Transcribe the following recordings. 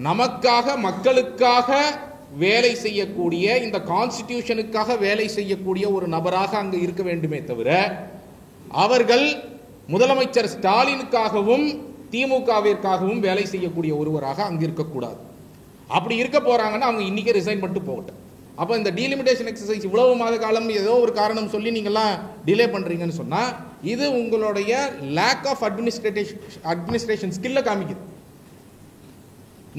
நமக்காக மக்களுக்காக வேலை செய்யக்கூடிய, இந்த கான்ஸ்டிடியூஷனுக்காக வேலை செய்யக்கூடிய ஒரு நபராக அங்கு இருக்க வேண்டுமே தவிர அவர்கள் முதலமைச்சர் ஸ்டாலினுக்காகவும் திமுகவிற்காகவும் வேலை செய்யக்கூடிய ஒருவராக அங்கு இருக்கக்கூடாது. அப்படி இருக்க போறாங்கன்னா அவங்க இன்னைக்கே ரிசைன் பண்ணிட்டு போகட்டும். அப்போ இந்த டீலிமிட்டேஷன் எக்ஸசைஸ் இவ்வளவு மாத காலம் ஏதோ ஒரு காரணம் சொல்லி நீங்கள்லாம் டிலே பண்றீங்கன்னு சொன்னா இது உங்களுடைய லேக் ஆஃப் அட்மினிஸ்ட்ரேஷன் ஸ்கில்லை காமிக்குது.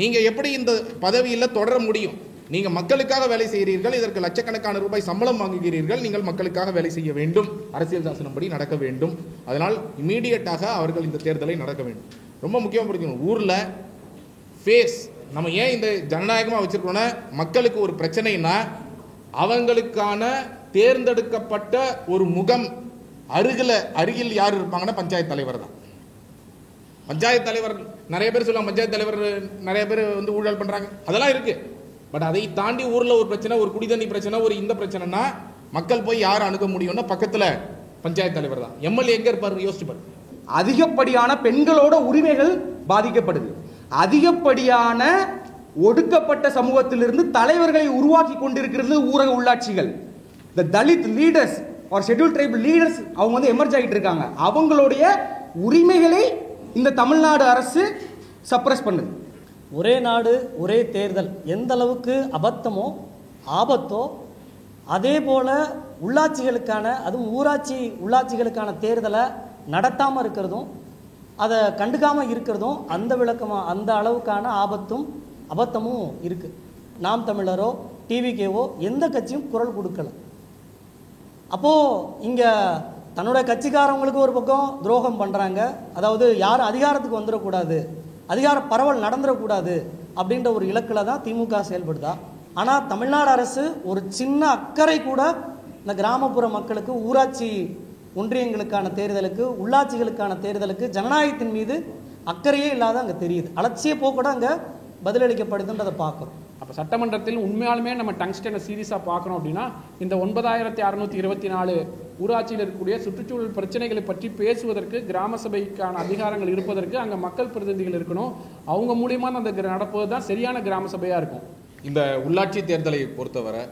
நீங்க எப்படி இந்த பதவியில் தொடர முடியும்? நீங்க மக்களுக்காக வேலை செய்கிறீர்கள், இதற்கு லட்சக்கணக்கான ரூபாய் சம்பளம் வாங்குகிறீர்கள், நீங்கள் மக்களுக்காக வேலை செய்ய வேண்டும், அரசியல் சாசனப்படி நடக்க வேண்டும். அதனால் இமீடியட்டாக அவர்கள் இந்த தேர்தலை நடக்க வேண்டும். ரொம்ப முக்கியமாக பிடிக்கணும், ஊரில் ஃபேஸ் நம்ம ஏன் இந்த ஜனநாயகமாக வச்சிருக்கோம்னா, மக்களுக்கு ஒரு பிரச்சனைனா அவங்களுக்கான தேர்ந்தெடுக்கப்பட்ட ஒரு முகம் அருகில் யார் இருப்பாங்கன்னா பஞ்சாயத்து தலைவர் தான். பஞ்சாயத்து தலைவர் நிறைய பேர் சொல்லுவாங்க, பஞ்சாயத்து தலைவர் நிறைய பேர் வந்து ஊழல் பண்றாங்க, அதெல்லாம் இருக்கு. பட் அதை தாண்டி ஊர்ல ஒரு பிரச்சனை, ஒரு குடிதண்ணி பிரச்சனை, ஒரு இந்த பிரச்சனைனா மக்கள் போய் யார் அணுக முடியும்னா பக்கத்துல பஞ்சாயத்து தலைவர் தான். எம்எல்ஏ எங்க இருப்பாரு யோசிச்சு பாரு. அதிகப்படியான பெண்களோட உரிமைகள் பாதிக்கப்படுது. அதிகப்படியான ஒடுக்கப்பட்ட சமூகத்திலிருந்து தலைவர்களை உருவாக்கி கொண்டிருக்கிறது ஊரக உள்ளாட்சிகள். இந்த தலித் லீடர்ஸ் ஒரு ஷெட்யூல் ட்ரைபல் லீடர்ஸ் அவங்க வந்து எமர்ஜ் ஆகிட்டு இருக்காங்க. அவங்களுடைய உரிமைகளை இந்த தமிழ்நாடு அரசு சப்ரஸ் பண்ணுது. ஒரே நாடு ஒரே தேர்தல் எந்த அளவுக்கு அபத்தமோ ஆபத்தோ அதே போல் உள்ளாட்சிகளுக்கான, அதுவும் ஊராட்சி உள்ளாட்சிகளுக்கான தேர்தலை நடத்தாமல் இருக்கிறதும் அதை கண்டுக்காமல் இருக்கிறதும் அந்த அளவுக்கான ஆபத்தும் அபத்தமும் இருக்குது. நாம் தமிழரோ டிவிகேவோ எந்த கட்சியும் குரல் கொடுக்கல. அப்போது இங்கே தன்னோட கட்சிக்காரவங்களுக்கு ஒரு பக்கம் துரோகம் பண்ணுறாங்க, அதாவது யாரும் அதிகாரத்துக்கு வந்துடக்கூடாது, அதிகார பரவல் நடந்துடக்கூடாது அப்படின்ற ஒரு இலக்கில் தான் திமுக செயல்படுதா? ஆனால் தமிழ்நாடு அரசு ஒரு சின்ன அக்கறை கூட இந்த கிராமப்புற மக்களுக்கு, ஊராட்சி ஒன்றியங்களுக்கான தேர்தலுக்கு, உள்ளாட்சிகளுக்கான தேர்தலுக்கு ஜனநாயகத்தின் மீது அக்கறையே இல்லாத அங்கே தெரியுது. அலட்சிய போக்கூட அங்கே பதிலளிக்கப்படுதுன்றதை பார்க்குறோம். அப்போ சட்டமன்றத்தில் உண்மையாலுமே நம்ம டங்ஸ்டனை சீரியஸாக பார்க்குறோம் அப்படின்னா இந்த 9624 ஊராட்சியில் இருக்கக்கூடிய சுற்றுச்சூழல் பிரச்சனைகளை பற்றி பேசுவதற்கு கிராம சபைக்கான அதிகாரங்கள் இருப்பதற்கு அங்கே மக்கள் பிரதிநிதிகள் இருக்கணும். அவங்க மூலியமாக அந்த நடப்பது தான் சரியான கிராம சபையாக இருக்கும். இந்த உள்ளாட்சி தேர்தலை பொறுத்தவரை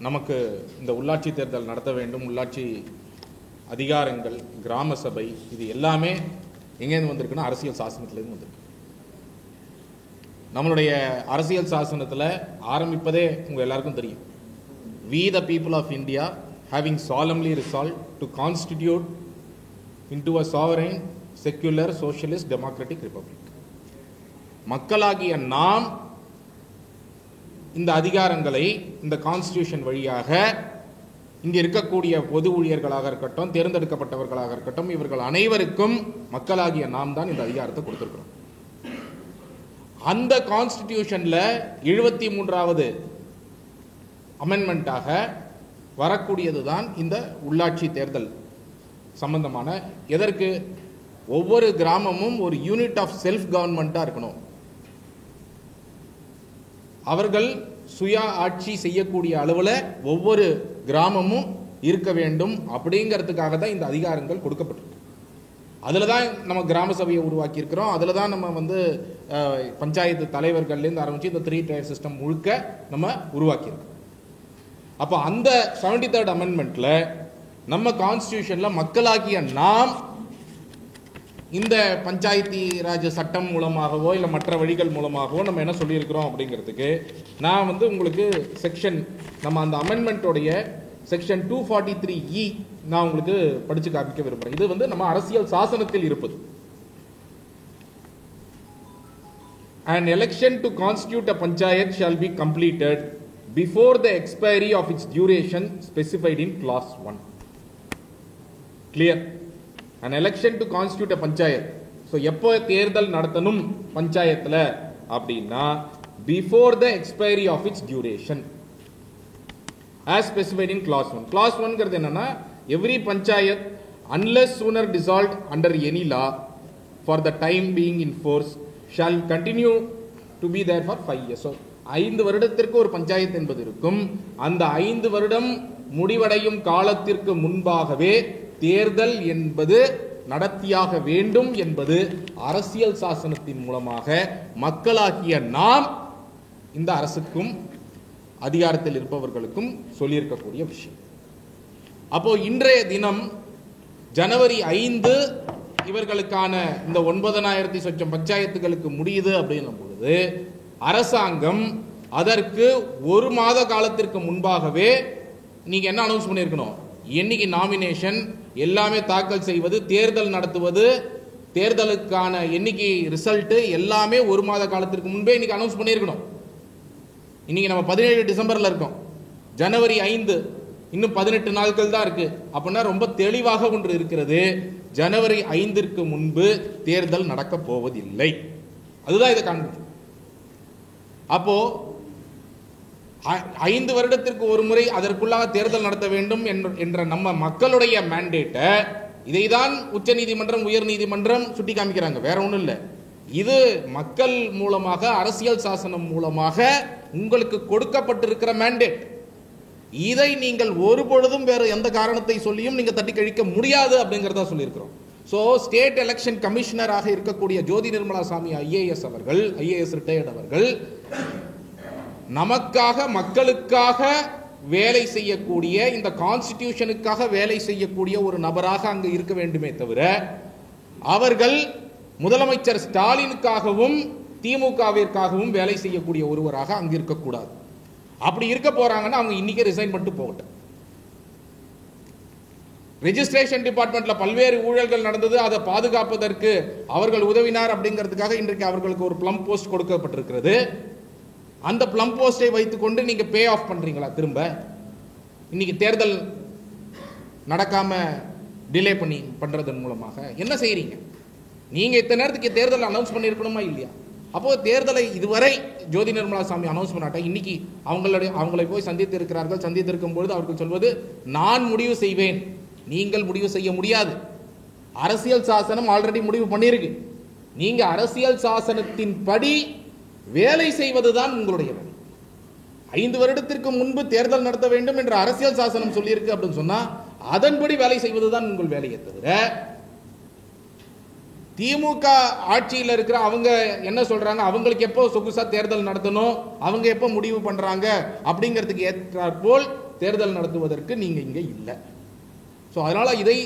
நமக்கு இந்த உள்ளாட்சி தேர்தல் நடத்த வேண்டும், உள்ளாட்சி அதிகாரங்கள், கிராம சபை, இது எல்லாமே எங்கேருந்து வந்திருக்குன்னா அரசியல் சாசனத்திலேருந்து வந்திருக்கு. நம்மளுடைய அரசியல் சாசனத்தில் ஆரம்பிப்பதே உங்கள் எல்லாருக்கும் தெரியும். We the people of India having solemnly resolved to constitute into a sovereign, secular, socialist, democratic republic. மக்களாகிய நாம் இந்த அதிகாரங்களை இந்த கான்ஸ்டிடியூஷன் வழியாக இங்கே இருக்கக்கூடிய பொது ஊழியர்களாக இருக்கட்டும், தேர்ந்தெடுக்கப்பட்டவர்களாக இருக்கட்டும், இவர்கள் அனைவருக்கும் மக்களாகிய நாம் தான் இந்த அதிகாரத்தை கொடுத்திருக்கிறோம். அந்த கான்ஸ்டிடியூஷன்ல 73வது அமெண்ட்மெண்டாக வரக்கூடியதுதான் இந்த உள்ளாட்சி தேர்தல் சம்பந்தமான. எதற்கு? ஒவ்வொரு கிராமமும் ஒரு யூனிட் ஆஃப் செல்ஃப் கவர்மெண்டா இருக்கணும், அவர்கள் சுய ஆட்சி செய்யக்கூடிய அளவில் ஒவ்வொரு கிராமமும் இருக்க வேண்டும். அப்படிங்கிறதுக்காக தான் இந்த அதிகாரங்கள் கொடுக்கப்பட்டிருக்கு. அதில் தான் நம்ம கிராம சபையை உருவாக்கி இருக்கிறோம். அதில் தான் நம்ம வந்து பஞ்சாயத்து தலைவர்கள்லேருந்து ஆரம்பித்து இந்த 3 tier சிஸ்டம் முழுக்க நம்ம உருவாக்கியிருக்கோம். அப்போ அந்த 73rd அமெண்ட்மெண்ட்டில் நம்ம கான்ஸ்டிடியூஷனில் மக்களாகிய நாம் இந்த பஞ்சாயத்தி ராஜ் சட்டம் மூலமாகவோ இல்லை மற்ற வழிகள் மூலமாகவோ நம்ம என்ன சொல்லியிருக்கிறோம் அப்படிங்கிறதுக்கு நான் வந்து உங்களுக்கு நம்ம அந்த அமெண்ட்மெண்ட்டோடைய செக்ஷன் 243E நான் உங்களுக்கு படிச்சு காமிக்க விரும்புகிறேன். இது வந்து நம்ம அரசியல் சாசனத்தில் இருப்பது. An election to constitute a panchayat shall be completed before the expiry of its duration specified in clause 1. Clear? An election to constitute a panchayat. So எப்போ தேர்தல் நடத்தணும் பஞ்சாயத்தில் அப்படின்னா before the expiry of its duration as specified in clause 1. Clause 1 என்னன்னா every panchayat unless sooner dissolved under any law for the time being in force shall continue to be there for 5 years. So 5 வருடத்திற்கு ஒரு பஞ்சாயத்து என்பது இருக்கும். அந்த 5 வருடம் முடிவடையும் காலத்திற்கு முன்பாகவே தேர்தல் என்பது நடத்தியாக வேண்டும் என்பது அரசியல் சாசனத்தின் மூலமாக மக்களாகிய நாம் இந்த அரசுக்கும் அதிகாரத்தில் இருப்பவர்களுக்கும் சொல்லியிருக்கக்கூடிய விஷயம். அப்போ இன்றைய தினம் ஜனவரி 5 இவர்களுக்கான இந்த 9,000 சொச்சம் பஞ்சாயத்துகளுக்கு முடியுது அப்படின்னும் பொழுது அரசாங்கம் அதற்கு 1 மாத காலத்திற்கு முன்பாகவே நீங்க என்ன அனௌன்ஸ் பண்ணியிருக்கணும், என்னைக்கு நாமினேஷன் எல்லாமே தாக்கல் செய்வது, தேர்தல் நடத்துவது, தேர்தலுக்கான எண்ணிக்கை ரிசல்ட் எல்லாமே 1 மாத காலத்திற்கு முன்பே இன்னைக்கு அனௌன்ஸ் பண்ணியிருக்கணும். இன்னைக்கு நம்ம 17 டிசம்பர்ல இருக்கோம், ஜனவரி 5 இன்னும் 18 நாட்கள் தான் இருக்கு. அப்படின்னா ரொம்ப தெளிவாக ஒன்று இருக்கிறது, ஜனவரி 5 முன்பு தேர்தல் நடக்க போவதில்லை. அதுதான் இதை காண்பிக்கும். அப்போ 5 வருடத்திற்கு ஒரு முறை அதற்குள்ளாக தேர்தல் நடத்த வேண்டும் என்ற நம்ம மக்களுடைய மேண்டேட்டை இதைதான் உச்ச நீதிமன்றம் உயர் நீதிமன்றம் சுட்டி காமிக்கிறாங்க, வேற ஒன்றும் இல்லை. இது மக்கள் மூலமாக அரசியல் சாசனம் மூலமாக உங்களுக்கு கொடுக்கப்பட்டிருக்கிற மேண்டேட். இதை நீங்கள் ஒரு பொழுதும் வேற எந்த காரணத்தை சொல்லியும் நீங்க தட்டி கழிக்க முடியாது அப்படிங்கிறதா சொல்லியிருக்கிறோம். ஸோ ஸ்டேட் எலெக்ஷன் கமிஷனராக இருக்கக்கூடிய ஜோதி நிர்மலா சாமி ஐஏஎஸ் அவர்கள், ஐஏஎஸ் ரிட்டையர்ட் அவர்கள், நமக்காக மக்களுக்காக வேலை செய்யக்கூடிய, இந்த கான்ஸ்டிடியூஷனுக்காக வேலை செய்யக்கூடிய ஒரு நபராக அங்கு இருக்க வேண்டுமே தவிர அவர்கள் முதலமைச்சர் ஸ்டாலினுக்காகவும் திமுகவிற்காகவும் வேலை செய்யக்கூடிய ஒருவராக அங்கு இருக்கக்கூடாது. அப்படி இருக்க போறாங்கன்னா அவங்க இன்னைக்கு ரிசைன் பண்ணிட்டு போகட்டும். ரெஜிஸ்ட்ரேஷன் டிபார்ட்மெண்ட்ல பல்வேறு ஊழல்கள் நடந்தது, அதை பாதுகாப்பதற்கு அவர்கள் உதவினார் அப்படிங்கிறதுக்காக இன்றைக்கு அவர்களுக்கு ஒரு ப்ளம் போஸ்ட் கொடுக்கப்பட்டிருக்கிறது. அந்த ப்ளம் போஸ்டை வைத்துக்கொண்டு நீங்க பே ஆஃப் பண்றீங்களா? திரும்ப இன்னைக்கு தேர்தல் நடக்காம டிலே பண்றதன் மூலமாக என்ன செய்றீங்க? நீங்க இத்தனை நேரத்துக்கு தேர்தல் அனௌன்ஸ் பண்ணியிருக்கணுமா இல்லையா? அப்போ தேர்தலை இதுவரை ஜோதி நிர்மலா சாமி அனௌன்ஸ் பண்ணாட்டா இன்னைக்கு அவங்களை போய் சந்தித்து இருக்கிறார்கள். சந்தித்திருக்கும் பொழுது அவர்கள் சொல்வது, நான் முடிவு செய்வேன், நீங்கள் முடிவு செய்ய முடியாது. அரசியல் சாசனம் ஆல்ரெடி முடிவு பண்ணியிருக்கு. நீங்க அரசியல் சாசனத்தின் படி வேலை செய்வதுதான் உங்களுடைய வேலை. 5 வருடத்திற்கு முன்பு தேர்தல் நடத்த வேண்டும் என்ற அரசியல் சாசனம் சொல்லியிருக்கு அப்படின்னு சொன்னா அதன்படி வேலை செய்வதுதான் உங்கள் வேலையை தவிர, திமுக ஆட்சியில் இருக்கிற அவங்க என்ன சொல்றாங்க, அவங்களுக்கு எப்போ சொகுசா தேர்தல் நடத்தணும், அவங்க எப்போ முடிவு பண்றாங்க அப்படிங்கிறதுக்கு ஏற்றாற்போல் தேர்தல் நடத்துவதற்கு நீங்க இங்க இல்லை. ஸோ அதனால இதை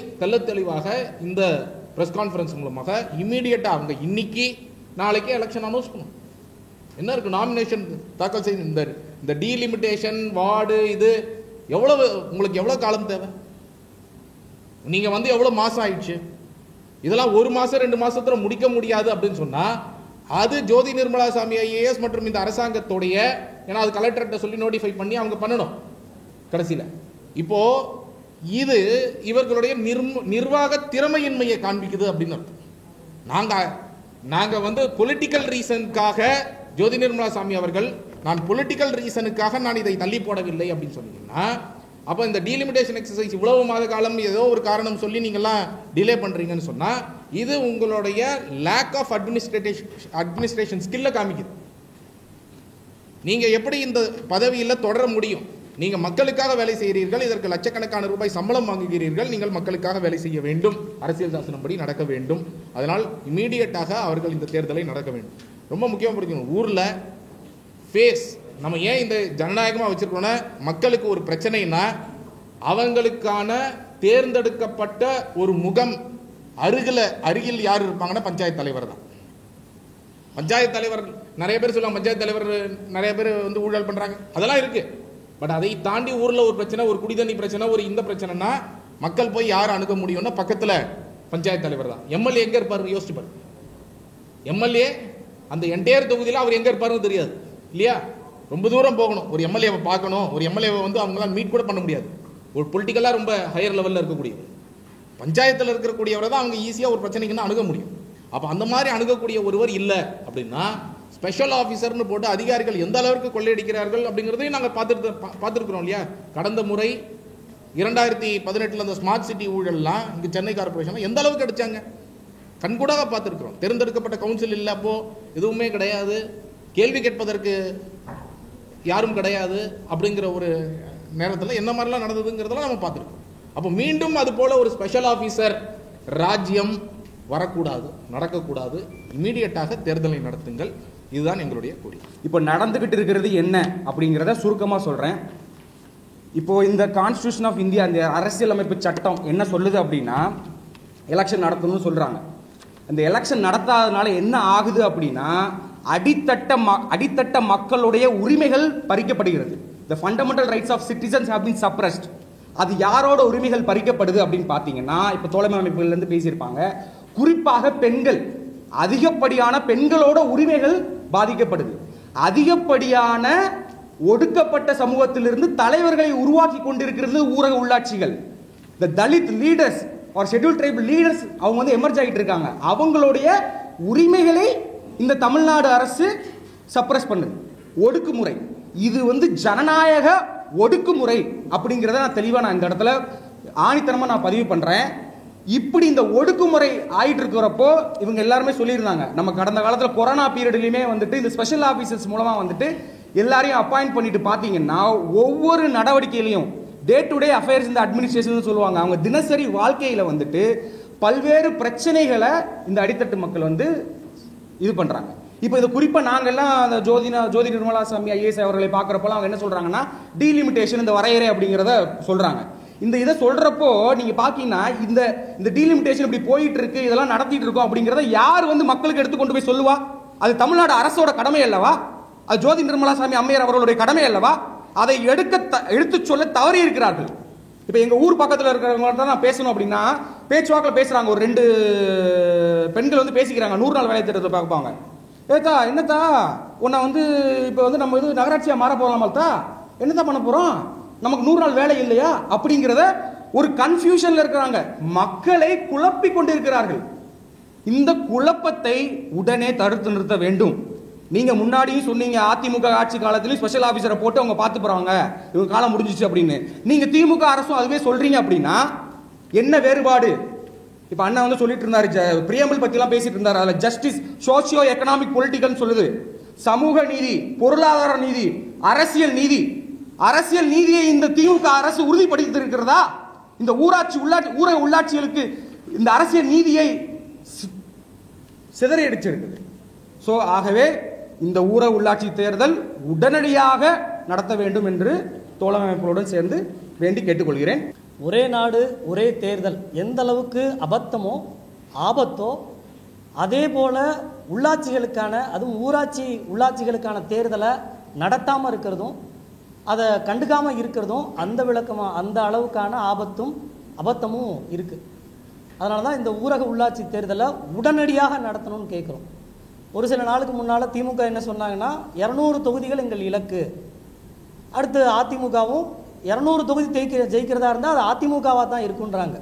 தெளிவாக இந்த பிரஸ் கான்ஃபரன்ஸ் மூலமாக இம்மீடியட்டா அவங்க இன்னைக்கு நாளைக்கு எலெக்ஷன் அனௌன்ஸ் பண்ணும். என்ன இருக்கு, நாமினேஷன் தாக்கல் செய்து இந்த டீலிமிட்டேஷன் வார்டு இது எவ்வளவு, உங்களுக்கு எவ்வளவு காலம் தேவை? நீங்க எவ்வளவு மாசம் ஆயிடுச்சு? இதெல்லாம் 1 மாசம் 2 மாசத்துல முடிக்க முடியாது அப்படின்னு சொன்னா அது ஜோதி நிர்மலா சாமி ஐஏஎஸ் மற்றும் இந்த அரசாங்கத்துடைய, ஏன்னா அது கலெக்டர்கிட்ட சொல்லி நோட்டிஃபை பண்ணி அவங்க பண்ணணும் கடைசியில். இப்போ இது இவர்களுடைய நிர்வாக திறமையின்மையை காண்பிக்குது அப்படின்னு அர்த்தம். நாங்க பொலிட்டிக்கல் ரீசனுக்காக ஜோதி நிர்மலா சாமி அவர்கள், நான் பொலிட்டிக்கல் ரீசனுக்காக நான் இதை தள்ளி போடவில்லை அப்படின்னு சொன்னீங்கன்னா, அப்போ இந்த டீலிமிட்டேஷன் எக்ஸசைஸ் இவ்வளவு மாத காலம் ஏதோ ஒரு காரணம் சொல்லி நீங்கள்லாம் டிலே பண்றீங்கன்னு சொன்னா இது உங்களுடைய லேக் ஆஃப் அட்மினிஸ்ட்ரேஷன் ஸ்கில்லை காமிக்குது. நீங்க எப்படி இந்த பதவியில் தொடர முடியும்? நீங்க மக்களுக்காக வேலை செய்கிறீர்கள், இதற்கு லட்சக்கணக்கான ரூபாய் சம்பளம் வாங்குகிறீர்கள், நீங்கள் மக்களுக்காக வேலை செய்ய வேண்டும், அரசியல் சாசனப்படி நடக்க வேண்டும். அதனால் இமீடியட்டாக அவர்கள் இந்த தேர்தலை நடக்க வேண்டும். ரொம்ப முக்கியமாக புரிஞ்சுக்கணும், ஊர்ல ஃபேஸ் நம்ம ஏன் இந்த ஜனநாயகமாக வச்சிருக்கோம்னா, மக்களுக்கு ஒரு பிரச்சனைனா அவங்களுக்கான தேர்ந்தெடுக்கப்பட்ட ஒரு முகம் அருகில் யார் இருப்பாங்கன்னா பஞ்சாயத்து தலைவர் தான். பஞ்சாயத்து தலைவர் நிறைய பேர் சொல்லுவாங்க, பஞ்சாயத்து தலைவர் நிறைய பேர் ஊழல் பண்றாங்க, அதெல்லாம் இருக்கு. பட் அதை தாண்டி ஊர்ல ஒரு பிரச்சனை, ஒரு குடிதண்ணி பிரச்சனை, ஒரு இந்த பிரச்சனைனா மக்கள் போய் யார் அணுக முடியும்னா பக்கத்துல பஞ்சாயத்து தலைவர் தான். எம்எல்ஏ எங்க இருப்பாரு யோசிச்சு பாரு. எம்எல்ஏ அந்த என்டையர் தொகுதியில் அவர் எங்க இருப்பாருன்னு தெரியாது இல்லையா? ரொம்ப தூரம் போகணும், ஒரு எம்எல்ஏவை பார்க்கணும். ஒரு எம்எல்ஏவை அவங்களால மீட் கூட பண்ண முடியாது. ஒரு பொலிட்டிக்கலாக ரொம்ப ஹையர் லெவலில் இருக்கக்கூடியவர், பஞ்சாயத்தில் இருக்கக்கூடியவரை தான் அவங்க ஈஸியாக ஒரு பிரச்சனைக்குன்னு அணுக முடியும். அப்போ அந்த மாதிரி அணுகக்கூடிய ஒருவர் இல்லை அப்படின்னா ஸ்பெஷல் ஆஃபீஸர்னு போட்டு அதிகாரிகள் எந்த அளவுக்கு கொள்ளையடிக்கிறார்கள் அப்படிங்கிறதையும் நாங்கள் பார்த்துருக்குறோம் இல்லையா? கடந்த முறை 2018 அந்த ஸ்மார்ட் சிட்டி ஊழல்லாம் இங்கே சென்னை கார்பரேஷன் எந்த அளவுக்கு அடிச்சாங்க கண்கூடாக பார்த்துருக்குறோம். தேர்ந்தெடுக்கப்பட்ட கவுன்சில் இல்லை, அப்போ எதுவுமே கிடையாது, கேள்வி கேட்பதற்கு யாரும் கிடையாது அப்படிங்கிற ஒரு நேரத்தில் என்ன மாதிரிலாம் நடந்ததுங்கிறதெல்லாம் நம்ம பார்த்துருக்கோம். அப்போ மீண்டும் அது போல ஒரு ஸ்பெஷல் ஆஃபீஸர் ராஜ்யம் வரக்கூடாது, நடக்கக்கூடாது. இமீடியட்டாக தேர்தலை நடத்துங்கள். இதுதான் எங்களுடைய கோரிக்கை. இப்போ நடந்துகிட்டு இருக்கிறது என்ன அப்படிங்கிறத சுருக்கமாக சொல்கிறேன். இப்போ இந்த கான்ஸ்டியூஷன் ஆஃப் இந்தியா, இந்த அரசியலமைப்பு சட்டம் என்ன சொல்லுது அப்படின்னா எலெக்ஷன் நடத்தணும்னு சொல்கிறாங்க. அந்த எலெக்ஷன் நடத்தாதனால என்ன ஆகுது அப்படின்னா அடித்தட்ட மக்களுடைய உரிமைகள் பறிக்கப்படுகிறது. The fundamental rights of citizens have been suppressed. அது யாரோட உரிமைகள் பறிக்கப்படுது அப்படின்னு பார்த்தீங்கன்னா, இப்போ தோழமை அமைப்புகள்லேருந்து பேசியிருப்பாங்க, குறிப்பாக பெண்கள், அதிகப்படியான பெண்களோட உரிமைகள் பாதிக்கப்படுது. அதிகப்படியான ஒடுக்கப்பட்ட சமூகத்திலிருந்து தலைவர்களை உருவாக்கி கொண்டிருக்கிறது ஊரக உள்ளாட்சிகள். The Dalit leaders or scheduled tribal leaders அவங்க வந்து எமர்ஜ் ஆகிட்டு இருக்காங்க. அவங்களுடைய உரிமைகளை இந்த தமிழ்நாடு அரசு சப்ரஸ் பண்ணுது. ஒடுக்குமுறை, இது வந்து ஜனநாயக ஒடுக்குமுறை அப்படிங்கிறத நான் தெளிவாக இந்த இடத்துல ஆணித்தனமாக நான் பதிவு பண்ணுறேன். இப்படி இந்த ஒடுக்குமுறை ஆயிட்டு இருக்கிறப்போ இவங்க எல்லாருமே சொல்லியிருந்தாங்க, நம்ம கடந்த காலத்தில் கொரோனா பீரியட்லையுமே வந்துட்டு இந்த ஸ்பெஷல் ஆஃபீஸர்ஸ் மூலமாக வந்துட்டு எல்லாரையும் அப்பாயிண்ட் பண்ணிட்டு பார்த்தீங்கன்னா ஒவ்வொரு நடவடிக்கையிலையும் டே டு டே அஃபேர்ஸ் இந்த அட்மினிஸ்ட்ரேஷன் சொல்லுவாங்க, அவங்க தினசரி வாழ்க்கையில் வந்துட்டு பல்வேறு பிரச்சனைகளை இந்த அடித்தட்டு மக்கள் வந்து இது பண்ணுறாங்க. இப்போ இது குறிப்பாக நாங்கள்லாம் அந்த ஜோதி நிர்மலா சாமி ஐஏஎஸ் அவர்களை பார்க்குறப்போலாம் அவங்க என்ன சொல்கிறாங்கன்னா டீலிமிட்டேஷன், இந்த வரையறை அப்படிங்கிறத சொல்கிறாங்க. இந்த இதை சொல்கிறப்போ நீங்கள் பார்த்தீங்கன்னா இந்த டீலிமிட்டேஷன் இப்படி போயிட்டு இருக்கு, இதெல்லாம் நடத்திட்டு இருக்கோம் அப்படிங்கிறத யார் வந்து மக்களுக்கு எடுத்து கொண்டு போய் சொல்லுவா? அது தமிழ்நாடு அரசோட கடமை அல்லவா? அது ஜோதி நிர்மலா சாமி அம்மையார் அவர்களுடைய கடமை அல்லவா? அதை எடுத்து சொல்ல தவறி இருக்கிறார்கள். இப்போ எங்கள் ஊர் பக்கத்தில் இருக்கிறவங்க தான் நான் பேசணும் அப்படின்னா பேச்சுவாக்கில் பேசுகிறாங்க. ஒரு 2 பெண்கள் வந்து பேசிக்கிறாங்க, 100 நாள் வேலை திட்டத்தை பார்ப்பாங்க. ஏத்தா என்னத்தா உன்னை வந்து இப்போ வந்து நம்ம இது நகராட்சியாக மாற போகலாமால்தா, என்னதான் பண்ண போகிறோம், நமக்கு 100 நாள் வேலை இல்லையா அப்படிங்கிறத ஒரு கன்ஃபியூஷன்ல இருக்கிறாங்க. மக்களை குழப்பி கொண்டிருக்கிறார்கள். இந்த குழப்பத்தை உடனே தடுத்து நிறுத்த வேண்டும். நீங்க முன்னாடியும் சொன்னீங்க, அதிமுக ஆட்சி காலத்திலும் ஸ்பெஷல் ஆபீசரை போட்டு அவங்க பார்த்து போறாங்க, இவங்க காலம் முடிஞ்சிச்சு அப்படின்னு. நீங்க திமுக அரசும் அதுவே சொல்றீங்க அப்படின்னா என்ன வேறுபாடு? இப்ப அண்ணா வந்து சொல்லிட்டு இருந்தாரு, பிரியம்பிள் பத்தி எல்லாம் பேசிட்டு இருந்தாரு. அதுல ஜஸ்டிஸ், சோசியோ எக்கனாமிக் பொலிட்டிக்கல் சொல்லுது, சமூக நீதி, பொருளாதார நீதி, அரசியல் நீதி. அரசியல் நீதியை இந்த திமுக அரசு உறுதிப்படுத்தி இருக்கிறதா? இந்த ஊரக உள்ளாட்சிகளுக்கு இந்த அரசியல் நீதியை சிதறடிச்சிருக்குது. ஸோ ஆகவே இந்த ஊரக உள்ளாட்சி தேர்தல் உடனடியாக நடத்த வேண்டும் என்று தோழமைப்புகளுடன் சேர்ந்து வேண்டி கேட்டுக்கொள்கிறேன். ஒரே நாடு ஒரே தேர்தல் எந்த அளவுக்கு அபத்தமோ ஆபத்தோ அதே போல உள்ளாட்சிகளுக்கான, அதுவும் உள்ளாட்சிகளுக்கான தேர்தலை நடத்தாமல் இருக்கிறதும் அதை கண்டுக்காமல் இருக்கிறதும் அந்த அளவுக்கான ஆபத்தும் அபத்தமும் இருக்குது. அதனால தான் இந்த ஊரக உள்ளாட்சி தேர்தலை உடனடியாக நடத்தணும்னு கேட்குறோம். ஒரு சில நாளுக்கு முன்னால் திமுக என்ன சொன்னாங்கன்னா 200 தொகுதிகள் எங்கள் இலக்கு, அடுத்து அதிமுகவும் 200 தொகுதி ஜெயிக்கிறதா இருந்தால் அது அதிமுகவாக தான் இருக்குன்றாங்க.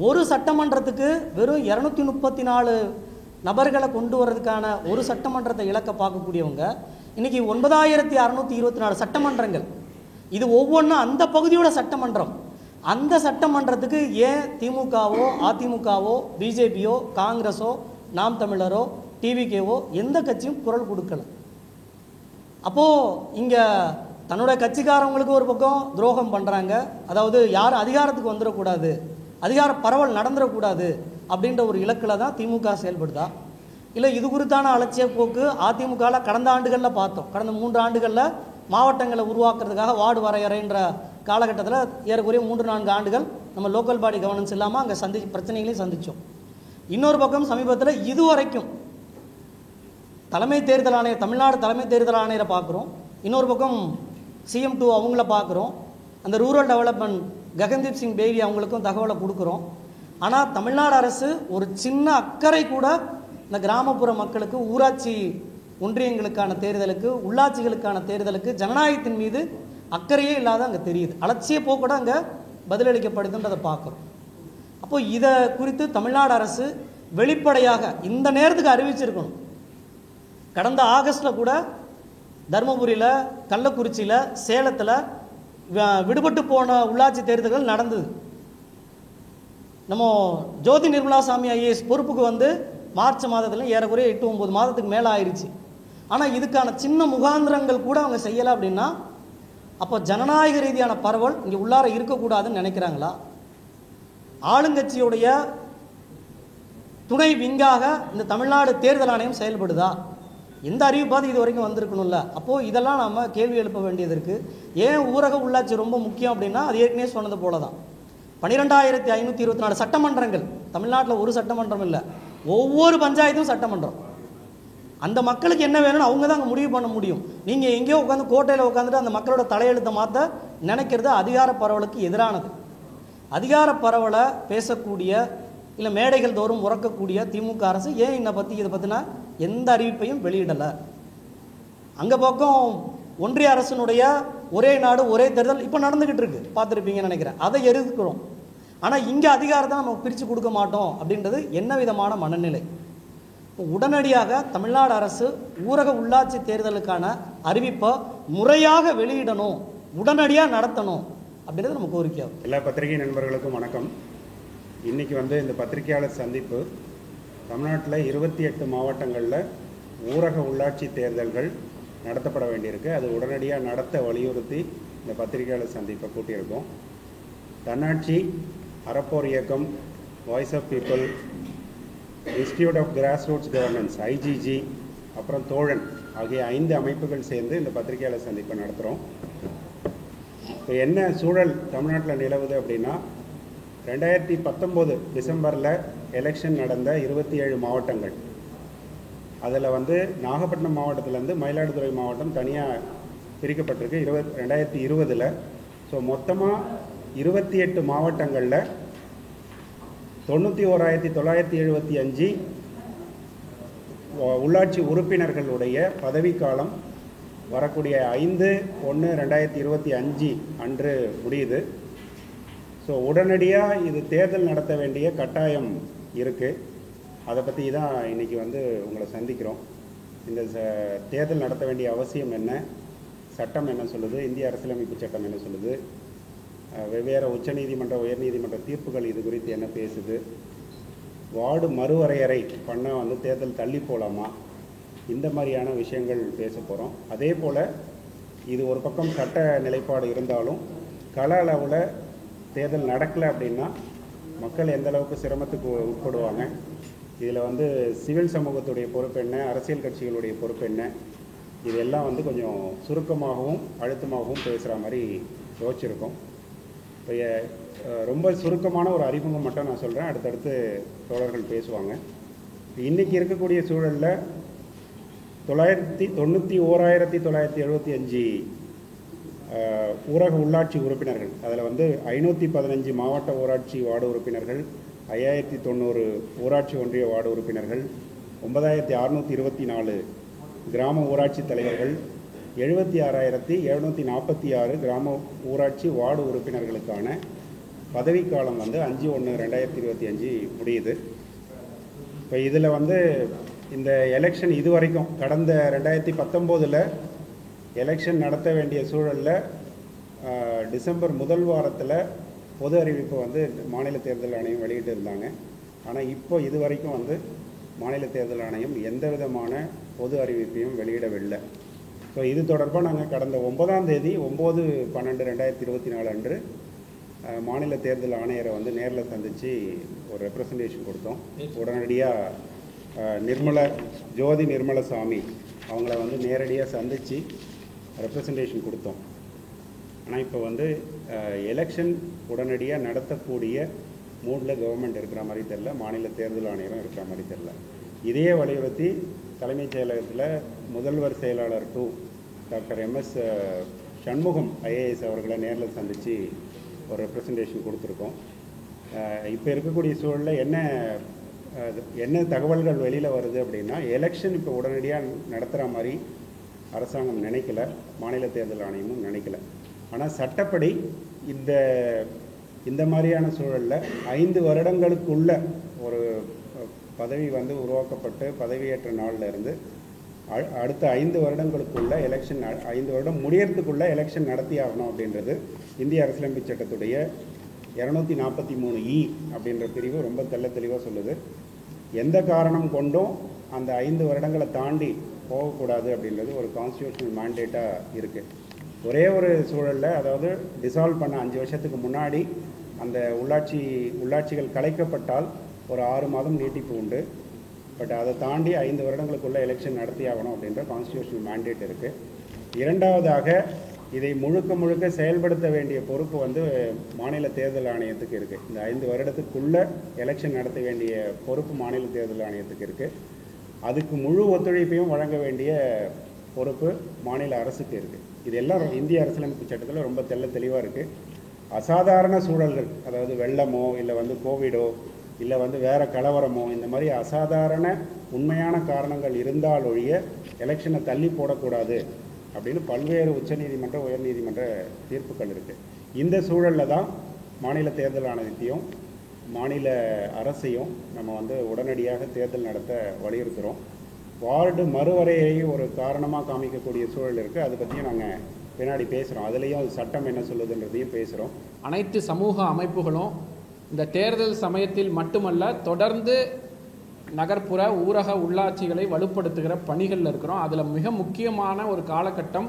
ஒரு சட்டமன்றத்துக்கு வெறும் 234 நபர்களை கொண்டு வரதுக்கான ஒரு சட்டமன்றத்தை இலக்க பார்க்கக்கூடியவங்க இன்னைக்கு 9624 சட்டமன்றங்கள். இது ஒவ்வொன்றும் அந்த பகுதியோட சட்டமன்றம். அந்த சட்டமன்றத்துக்கு ஏன் திமுகவோ அதிமுகவோ பிஜேபியோ காங்கிரஸோ நாம் தமிழரோ டிவிகேவோ எந்த கட்சியும் குரல் கொடுக்கல? அப்போது இங்கே தன்னுடைய கட்சிக்காரவங்களுக்கு ஒரு பக்கம் துரோகம் பண்ணுறாங்க, அதாவது யாரும் அதிகாரத்துக்கு வந்துடக்கூடாது, அதிகார பரவல் நடந்துடக்கூடாது அப்படின்ற ஒரு இலக்கில் தான் திமுக செயல்படுதா? இல்லை இது குறித்தான அலட்சிய போக்கு அதிமுகவில் கடந்த ஆண்டுகளில் பார்த்தோம். கடந்த 3 ஆண்டுகளில் மாவட்டங்களை உருவாக்குறதுக்காக வார்டு வரையறைன்ற காலகட்டத்தில் ஏறக்குறைய 3-4 ஆண்டுகள் நம்ம லோக்கல் பாடி கவர்னன்ஸ் இல்லாமல் அங்கே பிரச்சனைகளையும் சந்தித்தோம். இன்னொரு பக்கம் சமீபத்தில் இதுவரைக்கும் தமிழ்நாடு தலைமை தேர்தல் ஆணையரை பார்க்குறோம், இன்னொரு பக்கம் CM2 அவங்கள பார்க்குறோம், அந்த ரூரல் டெவலப்மெண்ட் ககன்தீப் சிங் பேடி அவங்களுக்கும் தகவலை கொடுக்குறோம். ஆனால் தமிழ்நாடு அரசு ஒரு சின்ன அக்கறை கூட இந்த கிராமப்புற மக்களுக்கு, ஊராட்சி ஒன்றியங்களுக்கான தேர்தலுக்கு, உள்ளாட்சிகளுக்கான தேர்தலுக்கு ஜனநாயகத்தின் மீது அக்கறையே இல்லாத அங்கே தெரியுது. அலட்சிய போக்கூட அங்கே பதிலளிக்கப்படுதுன்றதை பார்க்குறோம். அப்போது இதை குறித்து தமிழ்நாடு அரசு வெளிப்படையாக இந்த நேரத்துக்கு அறிவிச்சிருக்கணும். கடந்த ஆகஸ்டில் கூட தருமபுரியில், கள்ளக்குறிச்சியில், சேலத்தில் விடுபட்டு போன உள்ளாட்சி தேர்தல்கள் நடந்தது. நம்ம ஜோதி நிர்மலா சாமி ஐஏஎஸ் பொறுப்புக்கு வந்து மார்ச் மாதத்தில் ஏறக்குறைய 8-9 மாதத்துக்கு மேலே ஆயிடுச்சு. ஆனால் இதுக்கான சின்ன முகாந்திரங்கள் கூட அவங்க செய்யலை அப்படின்னா அப்போ ஜனநாயக ரீதியான பரவல் இங்கே உள்ளார இருக்கக்கூடாதுன்னு நினைக்கிறாங்களா? ஆளுங்கட்சியுடைய துணை விங்காக இந்த தமிழ்நாடு தேர்தல் ஆணையம் செயல்படுதா? எந்த அறிவிப்பாவது இது வரைக்கும் வந்திருக்கணும்ல. அப்போது இதெல்லாம் நம்ம கேள்வி எழுப்ப வேண்டியது இருக்குது. ஏன் ஊரக உள்ளாட்சி ரொம்ப முக்கியம் அப்படின்னா, அது ஏற்கனவே சொன்னது போல தான் 12,524 சட்டமன்றங்கள். தமிழ்நாட்டில் ஒரு சட்டமன்றம் இல்லை, ஒவ்வொரு பஞ்சாயத்தும் சட்டமன்றம். அந்த மக்களுக்கு என்ன வேணும்னு அவங்க தான் அங்கே முடிவு பண்ண முடியும். நீங்கள் எங்கேயோ உட்காந்து கோட்டையில் உட்காந்துட்டு அந்த மக்களோட தலையெழுத்தை மாற்ற நினைக்கிறது அதிகார பரவலுக்கு எதிரானது. அதிகார பரவலை பேசக்கூடிய இல்லை மேடைகள் தோறும் உறக்கக்கூடிய திமுக அரசு ஏன் இதை பற்றினா எந்த அறிவிப்பையும் வெளியிடலை? அங்கே பக்கம் ஒன்றிய அரசினுடைய ஒரே நாடு ஒரே தேர்தல் இப்போ நடந்துக்கிட்டு இருக்கு, பார்த்துருப்பீங்கன்னு நினைக்கிறேன். அதை எதிர்க்கிறோம். ஆனால் இங்கே அதிகாரத்தை நம்ம பிரித்து கொடுக்க மாட்டோம் அப்படின்றது என்ன விதமான மனநிலை? உடனடியாக தமிழ்நாடு அரசு ஊரக உள்ளாட்சி தேர்தலுக்கான அறிவிப்பை முறையாக வெளியிடணும், உடனடியாக நடத்தணும் அப்படின்றது நம்ம கோரிக்கையாகும். எல்லா பத்திரிகை நண்பர்களுக்கும் வணக்கம். இன்றைக்கி இந்த பத்திரிகையாளர் சந்திப்பு தமிழ்நாட்டில் 28 மாவட்டங்களில் ஊரக உள்ளாட்சி தேர்தல்கள் நடத்தப்பட வேண்டியிருக்கு. அது உடனடியாக நடத்த வலியுறுத்தி இந்த பத்திரிகையாளர் சந்திப்பை கூட்டியிருக்கோம். Thannatchi, Arappor Iyakkam, voice of people, institute of grass roots governance IGG, அப்புறம் தோழன் ஆகிய 5 அமைப்புகள் சேர்ந்து இந்த பத்திரிகையாளர் சந்திப்பை நடத்துகிறோம். இப்போ என்ன சூழல் தமிழ்நாட்டில் நிலவுது அப்படின்னா, 2019 டிசம்பரில் எலெக்ஷன் நடந்த 27 மாவட்டங்கள், அதில் நாகப்பட்டினம் மாவட்டத்திலேருந்து மயிலாடுதுறை மாவட்டம் தனியாக பிரிக்கப்பட்டிருக்கு 2020. ஸோ மொத்தமாக 28 மாவட்டங்களில் 91,975 உள்ளாட்சி உறுப்பினர்களுடைய பதவிக்காலம் வரக்கூடிய 5/1/2025 அன்று முடியுது. ஸோ உடனடியாக இது தேர்தல் நடத்த வேண்டிய கட்டாயம் இருக்குது. அதை பற்றி தான் இன்றைக்கி உங்களை சந்திக்கிறோம். இந்த தேர்தல் நடத்த வேண்டிய அவசியம் என்ன, சட்டம் என்ன சொல்லுது, இந்திய அரசியலமைப்பு சட்டம் என்ன சொல்லுது, வெவ்வேறு உச்சநீதிமன்ற உயர்நீதிமன்ற தீர்ப்புகள் இது குறித்து என்ன பேசுது, வார்டு மறுவரையறை பண்ண தேர்தல் தள்ளி போகலாமா, இந்த மாதிரியான விஷயங்கள் பேச போகிறோம். அதே போல் இது ஒரு பக்கம் சட்ட நிலைப்பாடு இருந்தாலும் கள அளவில் தேர்தல் நடக்கலை அப்படின்னா மக்கள் எந்த அளவுக்கு சிரமத்துக்கு உட்படுவாங்க, இதில் சிவில் சமூகத்துடைய பொறுப்பு என்ன, அரசியல் கட்சிகளுடைய பொறுப்பு என்ன, இதெல்லாம் கொஞ்சம் சுருக்கமாகவும் அழுத்தமாகவும் பேசுகிற மாதிரி யோசிச்சிருக்கோம். இப்போ ரொம்ப சுருக்கமான ஒரு அறிமுகம் மட்டும் நான் சொல்கிறேன், அடுத்தடுத்து தோழர்கள் பேசுவாங்க. இன்றைக்கி இருக்கக்கூடிய சூழலில் 91,975 ஊரக உள்ளாட்சி உறுப்பினர்கள், அதில் 515 மாவட்ட ஊராட்சி வார்டு உறுப்பினர்கள், 5090 ஊராட்சி ஒன்றிய வார்டு உறுப்பினர்கள், 9624 கிராம ஊராட்சி தலைவர்கள், 76,746 கிராம ஊராட்சி வார்டு உறுப்பினர்களுக்கான பதவிக்காலம் 5/1/2025 முடியுது. இப்போ இதில் இந்த எலெக்ஷன் இது வரைக்கும் கடந்த 2019 எலெக்ஷன் நடத்த வேண்டிய சூழலில் டிசம்பர் முதல் வாரத்தில் பொது அறிவிப்பு மாநில தேர்தல் ஆணையம் வெளியிட்டு இருந்தாங்க. ஆனால் இப்போ இது வரைக்கும் மாநில தேர்தல் ஆணையம் எந்த விதமான பொது அறிவிப்பையும் வெளியிடவில்லை. ஸோ இது தொடர்பாக நாங்கள் கடந்த 9ஆம் தேதி 9/12/2024 அன்று மாநில தேர்தல் ஆணையரை நேரில் சந்தித்து ஒரு ரெப்ரசன்டேஷன் கொடுத்தோம். உடனடியாக ஜோதி நிர்மலசாமி அவங்கள நேரடியாக சந்தித்து ரெப்ரசன்டேஷன் கொடுத்தோம். ஆனால் இப்போ எலெக்ஷன் உடனடியாக நடத்தக்கூடிய மூடில் கவர்மெண்ட் இருக்கிற மாதிரி தெரில, மாநில தேர்தல் ஆணையரும் இருக்கிற மாதிரி தெரில. இதையே வலியுறுத்தி தலைமைச் செயலகத்தில் முதல்வர் செயலாளர் 2 டாக்டர் MS சண்முகம் IAS அவர்களை நேரில் சந்தித்து ஒரு ரெப்ரசன்டேஷன் கொடுத்துருக்கோம். இப்போ இருக்கக்கூடிய சூழலில் என்ன தகவல்கள் வெளியில் வருது அப்படின்னா, எலெக்ஷன் இப்போ உடனடியாக நடத்துகிற மாதிரி அரசாங்கம் நினைக்கல, மாநில தேர்தல் ஆணையமும் நினைக்கல. ஆனால் சட்டப்படி இந்த மாதிரியான சூழலில் 5 வருடங்களுக்குள்ள ஒரு பதவி உருவாக்கப்பட்டு பதவியேற்ற நாளில் இருந்து அடுத்த 5 வருடங்களுக்குள்ள எலெக்ஷன் 5 வருடம் முடியறதுக்குள்ள எலெக்ஷன் நடத்தி ஆகணும் அப்படின்றது இந்திய அரசியலமைப்பு சட்டத்துடைய 243E அப்படின்ற பிரிவு ரொம்ப தெளிவாக சொல்லுது. எந்த காரணம் கொண்டும் அந்த 5 வருடங்களை தாண்டி போகக்கூடாது அப்படின்றது ஒரு கான்ஸ்டியூஷனல் மேண்டேட்டாக இருக்குது. ஒரே ஒரு சூழலில், அதாவது டிசால்வ் பண்ண 5 வருஷத்துக்கு முன்னாடி அந்த உள்ளாட்சிகள் கலைக்கப்பட்டால் ஒரு 6 மாதம் நீட்டிப்பு உண்டு. பட் அதை தாண்டி 5 வருடங்களுக்குள்ள எலெக்ஷன் நடத்தி ஆகணும் அப்படின்ற கான்ஸ்டியூஷனல் மேண்டேட் இருக்குது. இரண்டாவதாக, இதை முழுக்க செயல்படுத்த வேண்டிய பொறுப்பு வந்து மாநில தேர்தல் ஆணையத்துக்கு இருக்குது. இந்த 5 வருடத்துக்குள்ளே எலெக்ஷன் நடத்த வேண்டிய பொறுப்பு மாநில தேர்தல் ஆணையத்துக்கு இருக்குது. அதுக்கு முழு ஒத்துழைப்பையும் வழங்க வேண்டிய பொறுப்பு மாநில அரசுக்கு இருக்குது. இதெல்லாம் இந்திய அரசியலமைப்பு சட்டத்தில் ரொம்ப தெளிவாக இருக்குது. அசாதாரண சூழல்கள், அதாவது வெள்ளமோ இல்லை வந்து கோவிடோ இல்லை வந்து வேறு கலவரமோ, இந்த மாதிரி அசாதாரண உண்மையான காரணங்கள் இருந்தால் ஒழிய எலெக்ஷனை தள்ளி போடக்கூடாது அப்படின்னு பல்வேறு உச்சநீதிமன்ற உயர்நீதிமன்ற தீர்ப்புகள் இருக்குது. இந்த சூழலில் தான் மாநில தேர்தல் ஆணையத்தையும் மாநில அரசையும் நம்ம வந்து உடனடியாக தேர்தல் நடத்த வலியுறுத்துகிறோம். வார்டு மறுவரையை ஒரு காரணமாக காமிக்கக்கூடிய சூழல் இருக்குது. அதை பற்றியும் நாங்கள் பின்னாடி பேசுகிறோம். அதுலேயும் சட்டம் என்ன சொல்லுதுன்றதையும் பேசுகிறோம். அனைத்து சமூக அமைப்புகளும் இந்த தேர்தல் சமயத்தில் மட்டுமல்ல, தொடர்ந்து நகர்ப்புற ஊரக உள்ளாட்சிகளை வலுப்படுத்துகிற பணிகளில் இருக்கிறோம். அதில் மிக முக்கியமான ஒரு காலகட்டம்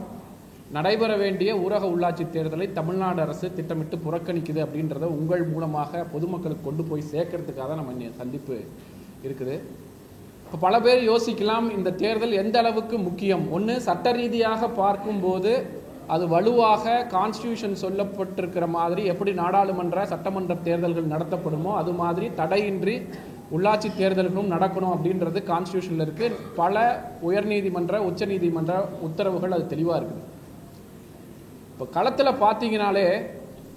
நடைபெற வேண்டிய ஊரக உள்ளாட்சி தேர்தலை தமிழ்நாடு அரசு திட்டமிட்டு புறக்கணிக்குது அப்படின்றத உங்கள் மூலமாக பொதுமக்களுக்கு கொண்டு போய் சேர்க்கறதுக்காக தான் நம்ம சந்திப்பு இருக்குது. இப்போ பல பேர் யோசிக்கலாம், இந்த தேர்தல் எந்த அளவுக்கு முக்கியம். ஒன்று, சட்ட ரீதியாக பார்க்கும்போது அது வலுவாக கான்ஸ்டியூஷன் சொல்லப்பட்டிருக்கிற மாதிரி எப்படி நாடாளுமன்ற சட்டமன்ற தேர்தல்கள் நடத்தப்படுமோ அது மாதிரி தடையின்றி உள்ளாட்சி தேர்தல்களும் நடக்கணும் அப்படின்றது கான்ஸ்டியூஷனில் இருக்குது. பல உயர்நீதிமன்ற உச்சநீதிமன்ற உத்தரவுகள் அது தெளிவாக இருக்குது. இப்போ களத்தில் பார்த்தீங்கனாலே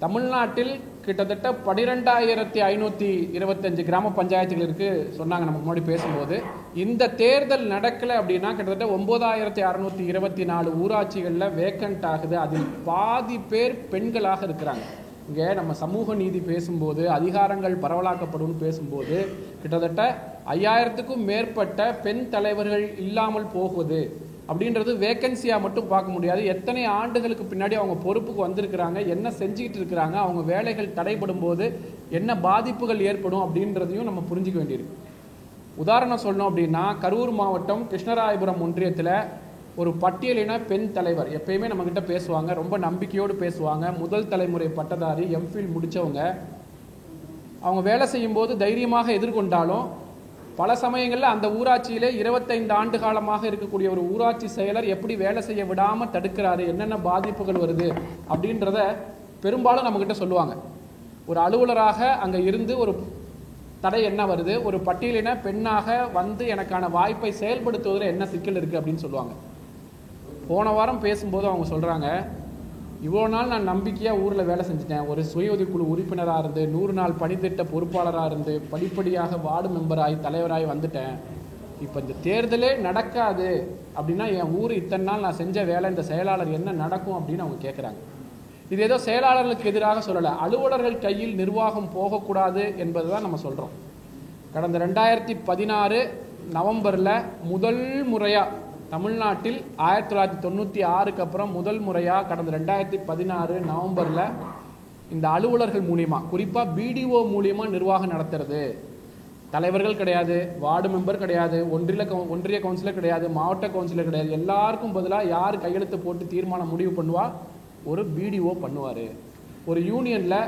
தமிழ்நாட்டில் கிட்டத்தட்ட 12,525 கிராம பஞ்சாயத்துகள் இருக்குது சொன்னாங்க நமக்கு முன்னாடி பேசும்போது. இந்த தேர்தல் நடக்கலை அப்படின்னா கிட்டத்தட்ட 9,624 ஊராட்சிகளில் வேக்கண்ட் ஆகுது. அதில் பாதி பேர் பெண்களாக இருக்கிறாங்க. இங்கே நம்ம சமூக நீதி பேசும்போது, அதிகாரங்கள் பரவலாக்கப்படும் பேசும்போது கிட்டத்தட்ட 5000க்கும் மேற்பட்ட பெண் தலைவர்கள் இல்லாமல் போகுது அப்படின்றது வேக்கன்சியாக மட்டும் பார்க்க முடியாது. எத்தனை ஆண்டுகளுக்கு பின்னாடி அவங்க பொறுப்புக்கு வந்திருக்கிறாங்க, என்ன செஞ்சுக்கிட்டு இருக்கிறாங்க, அவங்க வேலைகள் தடைப்படும் போது என்ன பாதிப்புகள் ஏற்படும் அப்படின்றதையும் நம்ம புரிஞ்சிக்க வேண்டியிருக்கு. உதாரணம் சொல்லணும் அப்படின்னா, கரூர் மாவட்டம் கிருஷ்ணராயபுரம் ஒன்றியத்தில் ஒரு பட்டியலின பெண் தலைவர் எப்பயுமே நம்மக்கிட்ட பேசுவாங்க, ரொம்ப நம்பிக்கையோடு பேசுவாங்க. முதல் தலைமுறை பட்டதாரி, எம்ஃபில் முடித்தவங்க. அவங்க வேலை செய்யும்போது தைரியமாக எதிர்கொண்டாலும் பல சமயங்களில் அந்த ஊராட்சியிலே 25 ஆண்டு காலமாக இருக்கக்கூடிய ஒரு ஊராட்சி செயலர் எப்படி வேலை செய்ய விடாமல் தடுக்கிறாரு, என்னென்ன பாதிப்புகள் வருது அப்படின்றத பெரும்பாலும் நம்மக்கிட்ட சொல்லுவாங்க. ஒரு அலுவலராக அங்கே இருந்து ஒரு தடை என்ன வருது, ஒரு பட்டியலின பெண்ணாக வந்து எனக்கான வாய்ப்பை செயல்படுத்துவதில் என்ன சிக்கல் இருக்குது அப்படின்னு சொல்லுவாங்க. போன வாரம் பேசும்போது அவங்க சொல்கிறாங்க, இவ்வளோ நாள் நான் நம்பிக்கையாக ஊரில் வேலை செஞ்சுட்டேன், ஒரு சுய உதவிக்குழு உறுப்பினராக இருந்து 100 நாள் பணித்திட்ட பொறுப்பாளராக இருந்து படிப்படியாக வார்டு மெம்பராகி தலைவராகி வந்துட்டேன். இப்போ இந்த தேர்தலே நடக்காது அப்படின்னா என் ஊர் இத்தனை நாள் நான் செஞ்ச வேலை, இந்த செயலாளர் என்ன நடக்கும் அப்படின்னு அவங்க கேட்குறாங்க. இது ஏதோ செயலாளர்களுக்கு எதிராக சொல்லலை, அலுவலர்கள் கையில் நிர்வாகம் போகக்கூடாது என்பது தான் நம்ம சொல்கிறோம். கடந்த 2016 நவம்பரில் முதல் முறையாக தமிழ்நாட்டில் 1996க்கு அப்புறம் முதல் முறையாக கடந்த 2016 நவம்பரில் இந்த அலுவலர்கள் மூலியமாக, குறிப்பாக பிடிஓ மூலியமாக நிர்வாகம் நடத்துறது. தலைவர்கள் கிடையாது, வார்டு மெம்பர் கிடையாது, ஒன்றிய கவுன்சிலர் கிடையாது, மாவட்ட கவுன்சிலர் கிடையாது. எல்லாருக்கும் பதிலாக யார் கையெழுத்து போட்டு தீர்மானம் முடிவு பண்ணுவா, ஒரு பிடிஓ பண்ணுவார். ஒரு யூனியனில்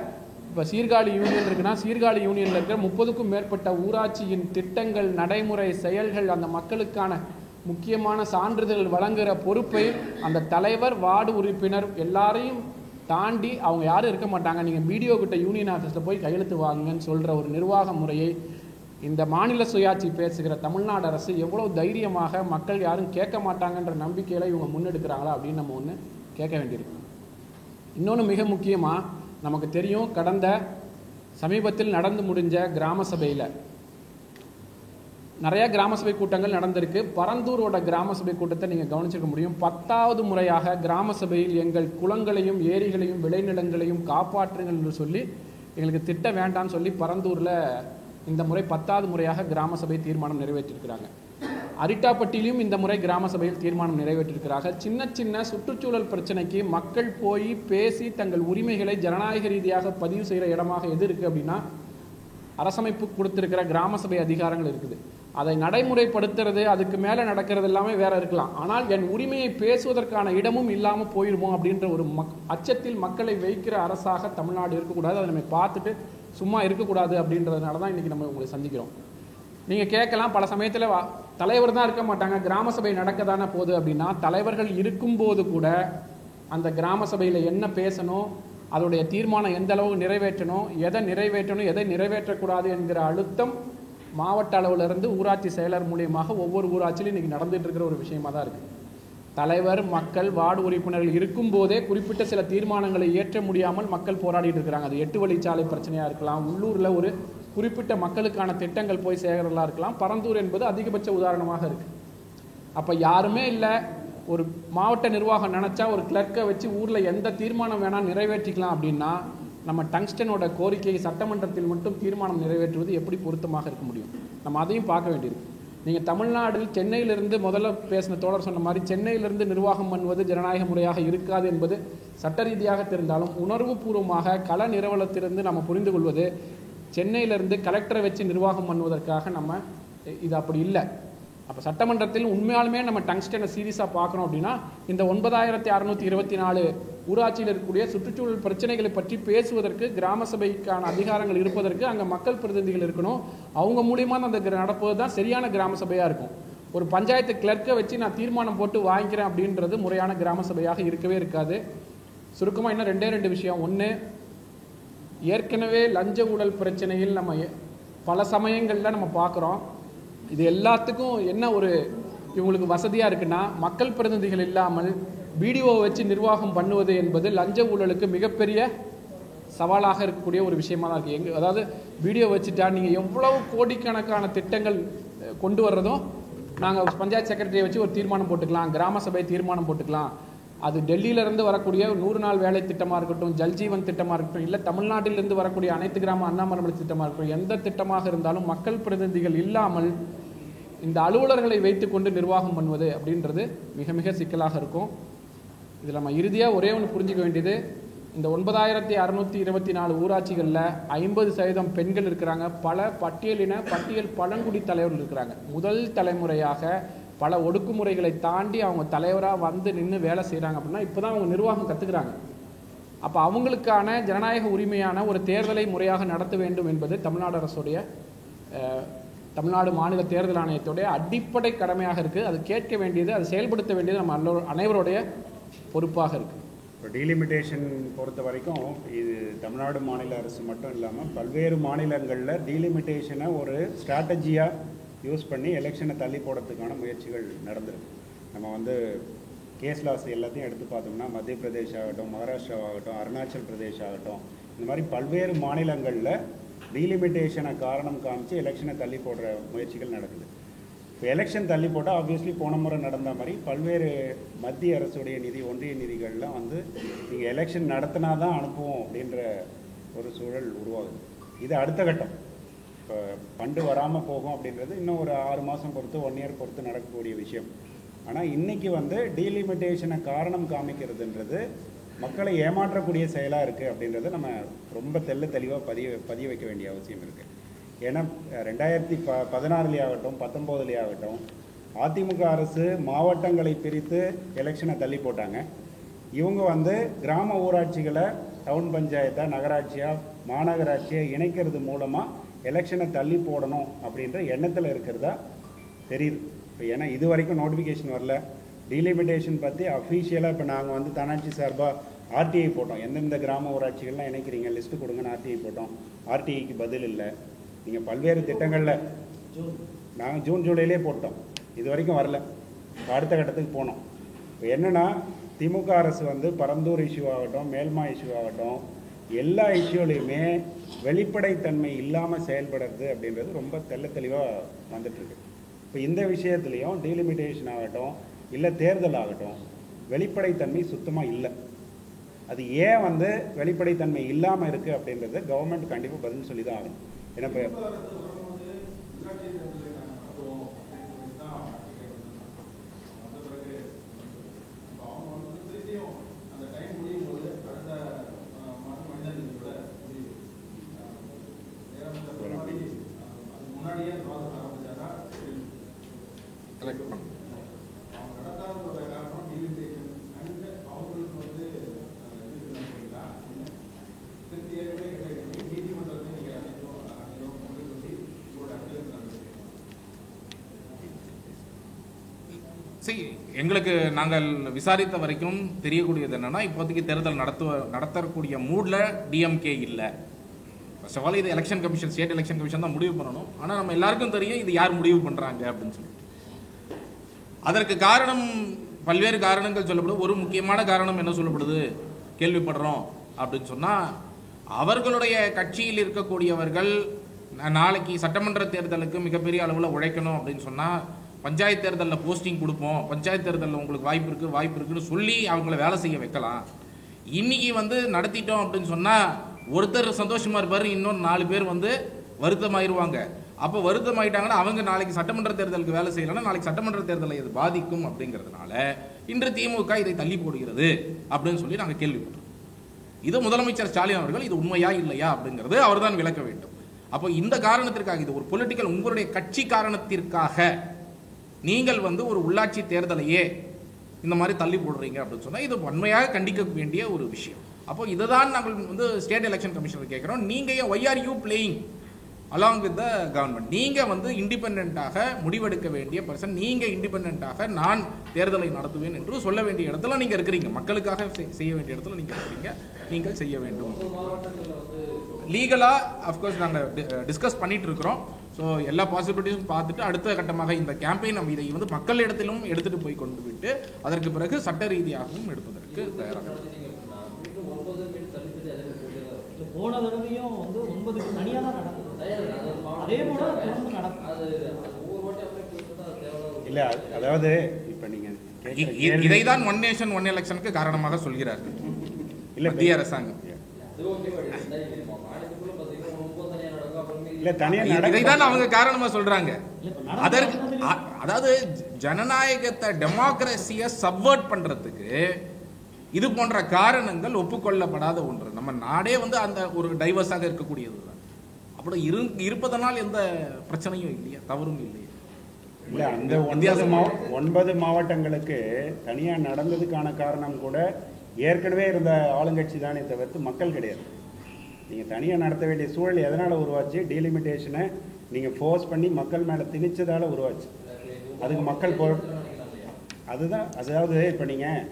இப்போ சீர்காழி யூனியன் இருக்குன்னா சீர்காழி யூனியனில் இருக்கிற 30க்கும் மேற்பட்ட ஊராட்சியின் திட்டங்கள், நடைமுறை, செயல்கள், அந்த மக்களுக்கான முக்கியமான சான்றிதழ்கள் வழங்குகிற பொறுப்பை அந்த தலைவர், வார்டு உறுப்பினர் எல்லாரையும் தாண்டி அவங்க யாரும் இருக்க மாட்டாங்க. நீங்கள் பிடிஓ கிட்ட யூனியன் ஆஃபீஸில் போய் கையெழுத்து வாங்குங்கன்னு சொல்கிற ஒரு நிர்வாக முறையை இந்த மாநில சுயாட்சி பேசுகிற தமிழ்நாடு அரசு எவ்வளோ தைரியமாக மக்கள் யாரும் கேட்க மாட்டாங்கன்ற நம்பிக்கையில் இவங்க முன்னெடுக்கிறாங்களா அப்படின்னு நம்ம ஒன்று கேட்க வேண்டியிருக்கு. இன்னொன்று மிக முக்கியமாக நமக்கு தெரியும், கடந்த சமீபத்தில் நடந்து முடிஞ்ச கிராம சபையில் நிறைய கிராம சபை கூட்டங்கள் நடந்திருக்கு. பரந்தூரோட கிராம சபை கூட்டத்தை நீங்கள் கவனிச்சிருக்க முடியும். 10வது முறையாக கிராம சபையில் எங்கள் குளங்களையும் ஏரிகளையும் விளைநிலங்களையும் காப்பாற்றுங்கள் என்று சொல்லி எங்களுக்கு திட்டம் வேண்டான்னு சொல்லி பரந்தூரில் இந்த முறை 10வது முறையாக கிராம சபை தீர்மானம் நிறைவேற்றிருக்கிறாங்க. அரிட்டாப்பட்டியிலும் இந்த முறை கிராம சபையில் தீர்மானம் நிறைவேற்றிருக்கிறார்கள். சின்ன சின்ன சுற்றுச்சூழல் பிரச்சனைக்கு மக்கள் போய் பேசி தங்கள் உரிமைகளை ஜனநாயக ரீதியாக பதிவு செய்கிற இடமாக எது இருக்குது அப்படின்னா அரசமைப்பு கொடுத்திருக்கிற கிராம சபை அதிகாரங்கள் இருக்குது. அதை நடைமுறைப்படுத்துறது, அதுக்கு மேலே நடக்கிறது எல்லாமே வேற இருக்கலாம். ஆனால் என் உரிமையை பேசுவதற்கான இடமும் இல்லாமல் போயிடுமோ அப்படின்ற ஒரு அச்சத்தில் மக்களை வைக்கிற அரசாக தமிழ்நாடு இருக்கக்கூடாது. அதை நம்ம பார்த்துட்டு சும்மா இருக்கக்கூடாது அப்படின்றதுனால தான் இன்றைக்கி நம்ம உங்களை சந்திக்கிறோம். நீங்கள் கேட்கலாம், பல சமயத்தில் தலைவர் தான் இருக்க மாட்டாங்க, கிராம சபை நடக்க தானே போகுது அப்படின்னா, தலைவர்கள் இருக்கும்போது கூட அந்த கிராம சபையில் என்ன பேசணும், அதோடைய தீர்மானம் எந்த அளவு நிறைவேற்றணும், எதை நிறைவேற்றணும், எதை நிறைவேற்றக்கூடாது என்கிற அழுத்தம் மாவட்ட அளவிலிருந்து ஊராட்சி செயலர் மூலியமாக ஒவ்வொரு ஊராட்சியிலும் இன்றைக்கி நடந்துகிட்டு இருக்கிற ஒரு விஷயமாக தான் இருக்குது. தலைவர், மக்கள், வார்டு உறுப்பினர்கள் இருக்கும்போதே குறிப்பிட்ட சில தீர்மானங்களை ஏற்ற முடியாமல் மக்கள் போராடிட்டு இருக்கிறாங்க. அது 8 வழிச்சாலை பிரச்சனையாக இருக்கலாம், உள்ளூரில் ஒரு குறிப்பிட்ட மக்களுக்கான திட்டங்கள் போய் சேகரலாம் இருக்கலாம். பரந்தூர் என்பது அதிகபட்ச உதாரணமாக இருக்குது. அப்போ யாருமே இல்லை, ஒரு மாவட்ட நிர்வாகம் நினச்சா ஒரு கிளர்க்கை வச்சு ஊரில் எந்த தீர்மானம் வேணால் நிறைவேற்றிக்கலாம் அப்படின்னா, நம்ம டங்ஸ்டனோட கோரிக்கையை சட்டமன்றத்தில் மட்டும் தீர்மானம் நிறைவேற்றுவது எப்படி பொருத்தமாக இருக்க முடியும்? நம்ம அதையும் பார்க்க வேண்டியிருக்கு. நீங்கள் தமிழ்நாட்டில் சென்னையிலிருந்து முதல்ல பேசின தோழர் சொன்ன மாதிரி சென்னையிலிருந்து நிர்வாகம் பண்ணுவது ஜனநாயக முறையாக இருக்காது என்பது சட்ட ரீதியாக தெரிந்தாலும், உணர்வுபூர்வமாக கள நிறுவனத்திலிருந்து நம்ம புரிந்து கொள்வது, சென்னையிலிருந்து கலெக்டரை வச்சு நிர்வாகம் பண்ணுவதற்காக நம்ம இது அப்படி இல்லை. அப்போ சட்டமன்றத்தில் உண்மையாலுமே நம்ம டங்ஸ்டனை சீரியஸாக பார்க்கணும் அப்படின்னா, இந்த 9624 ஊராட்சியில் இருக்கக்கூடிய சுற்றுச்சூழல் பிரச்சனைகளை பற்றி பேசுவதற்கு கிராம சபைக்கான அதிகாரங்கள் இருப்பதற்கு அங்கே மக்கள் பிரதிநிதிகள் இருக்கணும். அவங்க மூலியமாக அந்த நடப்பது தான் சரியான கிராம சபையாக இருக்கும். ஒரு பஞ்சாயத்து கிளர்க்கை வச்சு நான் தீர்மானம் போட்டு வாங்கிக்கிறேன் அப்படின்றது முறையான கிராம சபையாக இருக்கவே இருக்காது. சுருக்கமாக இன்னும் 2 விஷயம். ஒன்று, ஏற்கனவே லஞ்ச ஊழல் பிரச்சனையில் நம்ம பல சமயங்களில் நம்ம பார்க்குறோம். இது எல்லாத்துக்கும் என்ன ஒரு இவங்களுக்கு வசதியாக இருக்குன்னா, மக்கள் பிரதிநிதிகள் இல்லாமல் பிடிஓவை வச்சு நிர்வாகம் பண்ணுவது என்பது லஞ்ச ஊழலுக்கு மிகப்பெரிய சவாலாக இருக்கக்கூடிய ஒரு விஷயமா தான் இருக்குது. அதாவது பிடிஓ வச்சுட்டா நீங்கள் எவ்வளவு கோடிக்கணக்கான திட்டங்கள் கொண்டு வர்றதும் நாங்கள் பஞ்சாயத்து செக்ரட்டரியை வச்சு ஒரு தீர்மானம் போட்டுக்கலாம், கிராம சபை தீர்மானம் போட்டுக்கலாம். அது டெல்லியிலேருந்து வரக்கூடிய 100 நாள் வேலை திட்டமாக இருக்கட்டும், ஜல்ஜீவன் திட்டமாக இருக்கட்டும், இல்லை தமிழ்நாட்டிலிருந்து வரக்கூடிய அனைத்து கிராம அண்ணாமலை திட்டமாக இருக்கட்டும், எந்த திட்டமாக இருந்தாலும் மக்கள் பிரதிநிதிகள் இல்லாமல் இந்த அலுவலர்களை வைத்துக்கொண்டு நிர்வாகம் பண்ணுவது அப்படின்றது மிக மிக சிக்கலாக இருக்கும். இதில் நம்ம இறுதியாக ஒரே ஒன்று புரிஞ்சிக்க வேண்டியது, இந்த 9624 ஊராட்சிகளில் 50% பெண்கள் இருக்கிறாங்க. பல பட்டியல் பழங்குடி தலைவர்கள் இருக்கிறாங்க. முதல் தலைமுறையாக பல ஒடுக்குமுறைகளை தாண்டி அவங்க தலைவராக வந்து நின்று வேலை செய்கிறாங்க அப்படின்னா இப்போ தான் அவங்க நிர்வாகம் கற்றுக்கிறாங்க. அப்போ அவங்களுக்கான ஜனநாயக உரிமையான ஒரு தேர்தலை முறையாக நடத்த வேண்டும் என்பது தமிழ்நாடு அரசுடைய, தமிழ்நாடு மாநில தேர்தல் ஆணையத்துடைய அடிப்படை கடமையாக இருக்குது. அது கேட்க வேண்டியது, அதை செயல்படுத்த வேண்டியது நம்ம அனைவருடைய பொறுப்பாக இருக்குது. இப்போ டீலிமிட்டேஷன் பொறுத்த வரைக்கும் இது தமிழ்நாடு மாநில அரசு மட்டும் இல்லாமல் பல்வேறு மாநிலங்களில் டீலிமிட்டேஷனை ஒரு ஸ்ட்ராட்டஜியாக யூஸ் பண்ணி எலெக்ஷனை தள்ளி போடுறதுக்கான முயற்சிகள் நடந்திருக்கு. நம்ம கேஸ் லாஸ் எல்லாத்தையும் எடுத்து பார்த்தோம்னா மத்திய பிரதேஷ் ஆகட்டும், மகாராஷ்டிரா ஆகட்டும், அருணாச்சல் பிரதேஷ் ஆகட்டும், இந்த மாதிரி பல்வேறு மாநிலங்களில் டீலிமிட்டேஷனை காரணம் காமிச்சு எலெக்ஷனை தள்ளி போடுற முயற்சிகள் நடக்குது. இப்போ எலெக்ஷன் தள்ளி போட்டால் ஆப்வியஸ்லி போன முறை நடந்த மாதிரி பல்வேறு மத்திய அரசுடைய நிதி, ஒன்றிய நிதிகள்லாம் நீங்கள் எலெக்ஷன் நடத்தினா தான் அனுப்புவோம் அப்படின்ற ஒரு சூழல் உருவாகுது. இது அடுத்த கட்டம். இப்போ ஃபண்டு வராமல் போகும் அப்படின்றது இன்னும் ஒரு 6 மாதம் பொறுத்து, 1 இயர் பொறுத்து நடக்கக்கூடிய விஷயம். ஆனால் இன்றைக்கி டீலிமிட்டேஷனை காரணம் காமிக்கிறதுன்றது மக்களை ஏமாற்றக்கூடிய செயலாக இருக்குது அப்படின்றத நம்ம ரொம்ப தெளிவாக பதிய வைக்க வேண்டிய அவசியம் இருக்குது. ஏன்னா 2016 ஆகட்டும், 19 ஆகட்டும், அதிமுக அரசு மாவட்டங்களை பிரித்து எலெக்ஷனை தள்ளி போட்டாங்க. இவங்க கிராம ஊராட்சிகளை டவுன் பஞ்சாயத்தாக, நகராட்சியாக, மாநகராட்சியாக இணைக்கிறது மூலமாக எலெக்ஷனை தள்ளி போடணும் அப்படின்ற எண்ணத்தில் இருக்கிறதா தெரியுது. இப்போ ஏன்னா இது வரைக்கும் நோட்டிஃபிகேஷன் வரல. டீலிமிட்டேஷன் பற்றி அஃபீஷியலாக இப்போ நாங்கள் தன்னாட்சி சார்பாக ஆர்டிஐ போட்டோம். எந்தெந்த கிராம ஊராட்சிகள்லாம் இணைக்கிறீங்க லிஸ்ட்டு கொடுங்கன்னு ஆர்டிஐ போட்டோம். ஆர்டிஐக்கு பதில் இல்லை. நீங்கள் பல்வேறு திட்டங்களில் நாங்கள் ஜூன் ஜூலையிலே போட்டோம், இது வரைக்கும் வரல. அடுத்த கட்டத்துக்கு போனோம். இப்போ என்னென்னா திமுக அரசு பரந்தூர் இஷ்யூ ஆகட்டும், மேல்மா இஷ்யூ ஆகட்டும், எல்லா இஷ்யூலையுமே வெளிப்படைத்தன்மை இல்லாமல் செயல்படுறது அப்படின்றது ரொம்ப தெளிவாக வந்துட்டுருக்கு. இப்போ இந்த விஷயத்துலேயும் டீலிமிட்டேஷன் ஆகட்டும், இல்லை தேர்தல் ஆகட்டும், வெளிப்படைத்தன்மை சுத்தமாக இல்லை. அது ஏன் வெளிப்படைத்தன்மை இல்லாமல் இருக்குது அப்படின்றத கவர்மெண்ட் கண்டிப்பாக பதில் சொல்லி தான் ஆகணும். ஏன்னா இப்போ சரி, எங்களுக்கு நாங்கள் விசாரித்த வரைக்கும் தெரியக்கூடியது என்னன்னா, இப்போதைக்கு தேர்தல் நடத்தக்கூடிய மூடில் டிஎம்கே இல்லை. ஃபர்ஸ்ட் ஆஃப் ஆல் இது election commission, state election commission தான் முடிவு பண்ணணும். ஆனால் நம்ம எல்லாருக்கும் தெரியும் இது யார் முடிவு பண்ணுறாங்க அப்படின்னு சொல்லிட்டு. அதற்கு காரணம் பல்வேறு காரணங்கள் சொல்லப்படுது. ஒரு முக்கியமான காரணம் என்ன சொல்லப்படுது கேள்விப்படுறோம் அப்படின்னு சொன்னால், அவர்களுடைய கட்சியில் இருக்கக்கூடியவர்கள் நாளைக்கு சட்டமன்ற தேர்தலுக்கு மிகப்பெரிய அளவில் உழைக்கணும் அப்படின்னு சொன்னால், பஞ்சாயத்து தேர்தலில் போஸ்டிங் கொடுப்போம், பஞ்சாயத்து தேர்தலில் உங்களுக்கு வாய்ப்பு இருக்குன்னு சொல்லி அவங்கள வேலை செய்ய வைக்கலாம். இன்னைக்கு நடத்திட்டோம் அப்படின்னு சொன்னால் ஒருத்தர் சந்தோஷமாக இருப்பார், இன்னொரு 4 பேர் வருத்தமாயிருவாங்க. அப்போ வருத்தமாயிட்டாங்கன்னா அவங்க நாளைக்கு சட்டமன்ற தேர்தலுக்கு வேலை செய்யலைன்னா நாளைக்கு சட்டமன்ற தேர்தலை இது பாதிக்கும். அப்படிங்கிறதுனால இன்று திமுக இதை தள்ளி போடுகிறது அப்படின்னு சொல்லி நாங்கள் கேள்விப்பட்டோம். இது முதலமைச்சர் ஸ்டாலின் அவர்கள் இது உண்மையா இல்லையா அப்படிங்கிறது அவர் தான் விளக்க வேண்டும். அப்போ இந்த காரணத்திற்காக, இது ஒரு பொலிட்டிக்கல், உங்களுடைய கட்சி காரணத்திற்காக நீங்கள் ஒரு உள்ளாட்சி தேர்தலையே இந்த மாதிரி தள்ளி போடுறீங்க அப்படின்னு சொன்னால் இது உண்மையாக கண்டிக்க வேண்டிய ஒரு விஷயம். அப்போ இதுதான் நாங்கள் ஸ்டேட் எலெக்ஷன் கமிஷனர் கேட்குறோம். நீங்கள் why are you playing along with the government? நீங்கள் இண்டிபெண்டாக முடிவெடுக்க வேண்டிய பர்சன், நீங்கள் இண்டிபெண்டாக நான் தேர்தலை நடத்துவேன் என்று சொல்ல வேண்டிய இடத்துல நீங்கள் இருக்கிறீங்க. மக்களுக்காக செய்ய வேண்டிய இடத்துல நீங்கள் இருக்கிறீங்க, நீங்கள் செய்ய வேண்டும். லீகலாக அஃப்கோர்ஸ் நாங்கள் டிஸ்கஸ் பண்ணிட்டு இருக்கிறோம். ஸோ எல்லா பாசிபிலிட்டிஸும் பார்த்துட்டு அடுத்த கட்டமாக இந்த கேம்பெயின் நம்ம இதை மக்கள் இடத்திலும் எடுத்துகிட்டு போய் கொண்டு விட்டு அதற்கு பிறகு சட்ட ரீதியாகவும் எடுப்பதற்கு தயாராக. போன தடவையும் 9 தனியாக தான் நடக்குது, அதே போல தொடர்ந்து நடக்குது. இல்லை, அதாவது இப்போ நீங்கள் இதை தான் ஒன் நேஷன் ஒன் எலெக்ஷனுக்கு காரணமாக சொல்கிறார்கள் இல்லை மத்திய அரசாங்கம். இதைதான் அவங்க காரணமா சொல்றாங்க. அதற்கு அதாவது ஜனநாயகத்தை, டெமோக்ரஸியை சப்வர்ட் பண்றதுக்கு இது போன்ற காரணங்கள் ஒப்புக்கொள்ளப்படாத ஒன்று. நம்ம நாடே அந்த ஒரு டைவர்ஸாக இருக்கக்கூடியது தான். அப்படி இருப்பதனால் எந்த பிரச்சனையும் இல்லையா, தவறும் இல்லையா? இல்லை, அந்த 9 மாவட்டங்களுக்கு தனியாக நடந்ததுக்கான காரணம் கூட ஏற்கனவே இருந்த ஆளுங்கட்சி தானே தவிர்த்து மக்கள் கிடையாது. நீங்கள் தனியாக நடத்த வேண்டிய சூழல் எதனால் உருவாச்சு? டீலிமிட்டேஷனை நீங்கள் ஃபோர்ஸ் பண்ணி மக்கள் மேலே திணிச்சதால் உருவாச்சு. அதுக்கு மக்கள் அதுதான். அதாவது இப்போ நீங்கள்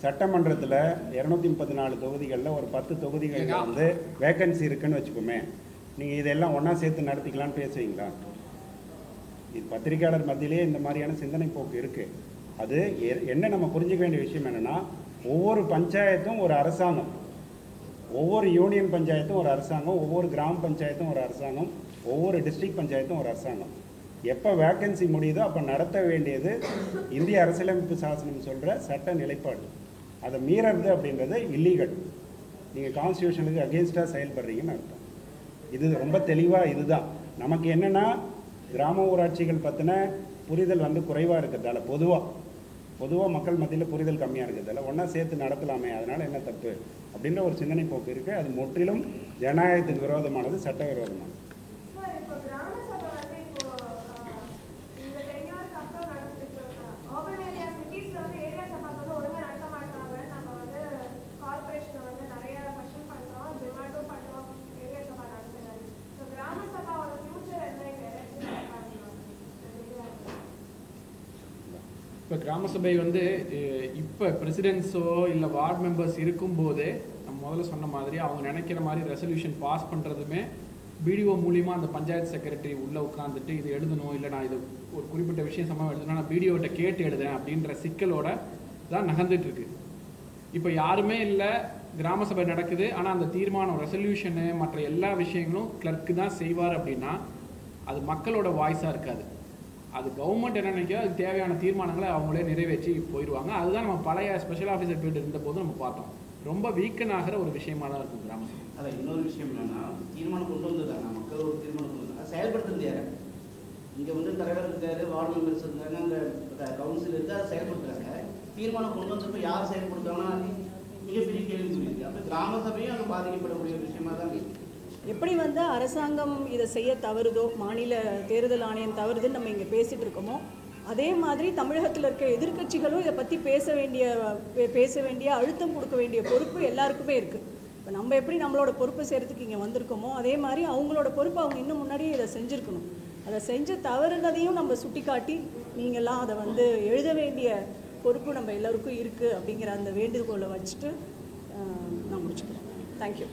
சட்டமன்றத்தில் 234 தொகுதிகளில் ஒரு 10 தொகுதிகளில் வேக்கன்சி இருக்குன்னு வச்சுக்கோமே, நீங்கள் இதெல்லாம் ஒன்றா சேர்த்து நடத்திக்கலான்னு பேசுவீங்களா? இது பத்திரிகையாளர் மத்தியிலே இந்த மாதிரியான சிந்தனை போக்கு இருக்குது. அது என்ன நம்ம புரிஞ்சுக்க வேண்டிய விஷயம் என்னென்னா, ஒவ்வொரு பஞ்சாயத்தும் ஒரு அரசாங்கம், ஒவ்வொரு யூனியன் பஞ்சாயத்தும் ஒரு அரசாங்கம், ஒவ்வொரு கிராம பஞ்சாயத்தும் ஒரு அரசாங்கம், ஒவ்வொரு டிஸ்ட்ரிக்ட் பஞ்சாயத்தும் ஒரு அரசாங்கம். எப்போ வேக்கன்சி முடியுதோ அப்போ நடத்த வேண்டியது இந்திய அரசியலமைப்பு சாசனம் சொல்கிற சட்ட நிலைப்பாடு. அதை மீறது அப்படின்றது இல்லீகல். நீங்கள் கான்ஸ்டியூஷனுக்கு அகெயின்ஸ்டாக செயல்படுறீங்கன்னு அர்த்தம். இது ரொம்ப தெளிவாக இதுதான். நமக்கு என்னென்னா, கிராம ஊராட்சிகள் பற்றின புரிதல் குறைவாக இருக்கிறதால, பொதுவாக மக்கள் மத்தியில் புரிதல் கம்மியாக இருக்கிறதால ஒன்றா சேர்த்து நடத்தலாமே, அதனால் என்ன தப்பு அப்படின்ற ஒரு சிந்தனை போக்கு இருக்குது. அது முற்றிலும் ஜனநாயகத்துக்கு விரோதமானது, சட்ட விரோதமானது. இப்போ கிராம சபை இப்போ பிரசிடென்ட்ஸோ இல்லை வார்டு மெம்பர்ஸ் இருக்கும்போதே நம்ம முதல்ல சொன்ன மாதிரி அவங்க நினைக்கிற மாதிரி ரெசல்யூஷன் பாஸ் பண்ணுறதுமே பிடிஓ மூலியமாக அந்த பஞ்சாயத்து செக்ரட்டரி உள்ளே உட்காந்துட்டு இது எழுதணும், இல்லை நான் இது ஒரு குறிப்பிட்ட விஷயம் சம்பவம் எழுதணும், நான் பிடிஓட்ட கேட்டு எழுதுறேன் அப்படின்ற சிக்கலோட தான் நகர்ந்துட்டு இருக்கு. இப்போ யாருமே இல்லை, கிராம சபை நடக்குது, ஆனால் அந்த தீர்மானம், ரெசல்யூஷனு, மற்ற எல்லா விஷயங்களும் கிளர்க்கு தான் செய்வார் அப்படின்னா அது மக்களோட வாய்ஸாக இருக்காது. அது கவர்மெண்ட் என்ன நினைக்கிறோ அதுக்கு தேவையான தீர்மானங்களை அவங்களே நிறைவேற்றி போயிடுவாங்க. அதுதான் நம்ம பழைய ஸ்பெஷல் ஆஃபீஸர் பீரியட் இருந்த போது நம்ம பார்த்தோம். ரொம்ப வீக்கன் ஆகிற ஒரு விஷயமா தான் இருக்கும் கிராம சபை. அதான் இன்னொரு விஷயம் என்னன்னா, தீர்மானம் கொண்டு வந்ததாங்க, மக்கள் ஒரு தீர்மானம் கொண்டு வந்தாங்க, செயல்படுத்துறது யாரு? இங்கே தலைவர் இருக்காரு, வார்டு மெம்பர்ஸ் இருக்காங்க, அந்த கவுன்சில் இருக்குது, அதை செயல்படுத்துறாங்க. தீர்மானம் கொண்டு வந்தப்போ யார் செயல்படுத்தாங்கன்னா மிகப்பெரிய கேள்வி இருக்குது. அப்போ கிராம சபையும் அங்கே பாதிக்கப்படக்கூடிய விஷயமா தான் இருக்குது. எப்படி அரசாங்கம் இதை செய்ய தவறுதோ, மாநில தேர்தல் ஆணையம் தவறுதுன்னு நம்ம இங்கே பேசிகிட்டு இருக்கோமோ, அதே மாதிரி தமிழகத்தில் இருக்க எதிர்க்கட்சிகளும் இதை பற்றி பேச வேண்டிய அழுத்தம் கொடுக்க வேண்டிய பொறுப்பு எல்லாருக்குமே இருக்குது. இப்போ நம்ம எப்படி நம்மளோட பொறுப்பை செய்கிறதுக்கு இங்கே வந்திருக்கோமோ, அதே மாதிரி அவங்களோட பொறுப்பு அவங்க இன்னும் முன்னாடியே இதை செஞ்சுருக்கணும். அதை செஞ்ச தவறுனதையும் நம்ம சுட்டி காட்டி நீங்கள்லாம் அதை வந்து எழுத வேண்டிய பொறுப்பு நம்ம எல்லோருக்கும் இருக்குது அப்படிங்கிற அந்த வேண்டுகோளை வச்சுட்டு நான் முடிச்சுக்கிறேன். தேங்க்யூ.